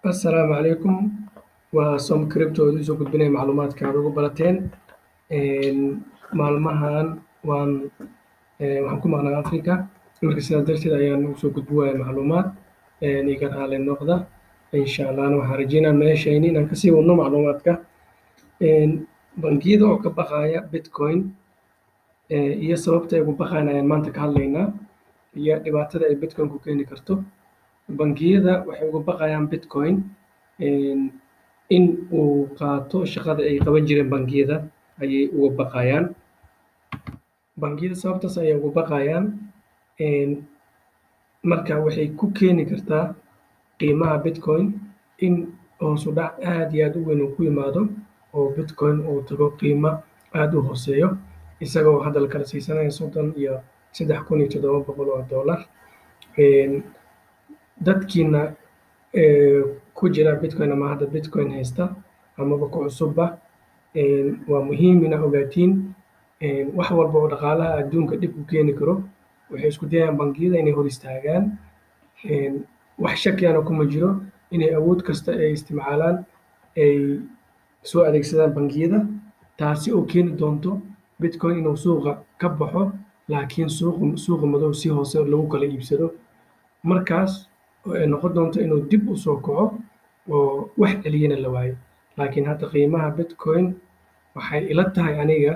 السلام عليكم وسوم كريبتو idiin soo gudbinaya macluumaadka aad ugu barateen maalmahan waxaan ku maqnaa Afrika marka sidaas darteed ayaan ugu soo gudbinayaa macluumaad iga raali noqda insha Allah waxaan rajeynayaa meeshayni inaan kasii wadno macluumaadka bangiyada oo ka baqaya Bitcoin iyo sababta ay ugu baqayaan ayaan maanta ka hadlaynaa iyo dhibaatada ay Bitcoin ku keeni karto bangiyada waxay uga baqayaan Bitcoin in uu qaato shaqada ay qaban jireen bangiyada ayay uga baqayaan bangiyada sababtaas ayay uga baqayaan marka waxay ku keeni kartaa qiimaha Bitcoin in hoos u dhac aad iyo aad u weyn uu ku yimaado oo Bitcoin uu tago qiimo aad u hooseeyo isagoo hadda la kala siisanaya $33,700 dadkiina ku jira Bitcoin ama hadda Bitcoin haysta amaba ku cusubba waa muhiim inaad ogaatiin wax walba oo dhaqaalaha adduunka dhib u keeni karo waxay isku dayayaan bangiyada inay hor istaagaan wax shakiyana kuma jiro inay awood kasta ay isticmaalaan ay soo adeegsadaan bangiyada taasi oo keeni doonto Bitcoin inuu suuqa ka baxo laakiin suuqa madow si hoose lagu kala iibsado markaas ay noqon doonto inuu dib u soo kaco oo wax celiyana la waayo laakiin hadda qiimaha Bitcoin waxay ila tahay aniga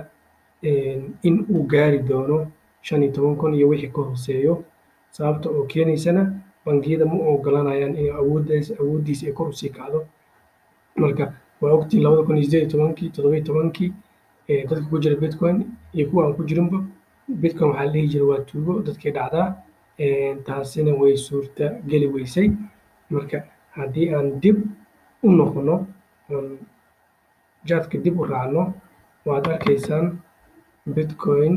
in uu gaari doono 15,000 iyo wixii ka hooseeyo sababta oo keenaysana bangiyada ma ogolanayaan in awoodiisa ay kor u sii kacdo marka waa ogtii 2018 17 dadka ku jira Bitcoin iyo kuwa aan ku jirinba Bitcoin waxaa la dhihi jiray waa tuugo dadkii dhacdaa taasina way suurta geli weysay marka haddii aan dib u noqono jaadka dib u raacno waad arkaysaan Bitcoin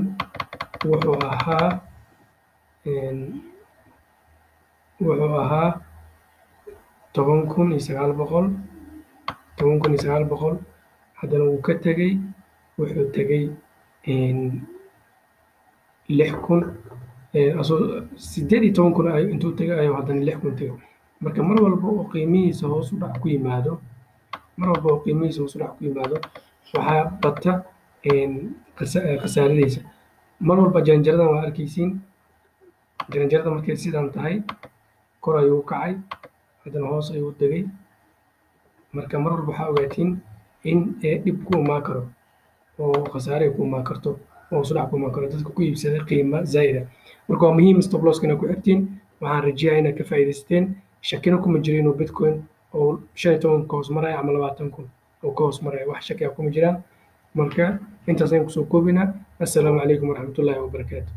wuxuu ahaa 10,900 haddana wuu ka tegey wuxuu tegey 18,000 intuu tegay ayuu haddana 6,000 tegay marka mar walba oo qiimihiisa hoos u dhac ku yimaado waxaa bata khasaaradiisa mar walba jaranjaradan waa arkaysiin jaranjarada markay sidan tahay kor ayuu u kacay haddana hoos ayuu u tegey marka mar walba waxaa ogaatiin in dhib ku imaan karo oo khasaare ku imaan karto oo hoos u dhac ku imaan karo dadka ku iibsada qiimo zaa'id ah marka waa muhiim stop loss inaad ku xirtiin waxaan rajeeyaa inaad ka faa'iidaysteen shakina kuma jiro inuu Bitcoin oo 15,000 ka hoos maraya ama 20,000 oo ka hoos maraya wax shaki ah kuma jiraan marka intaas ayaan kusoo koobinaa assalaamu calaykum waraxmatullaahi wabarakaatu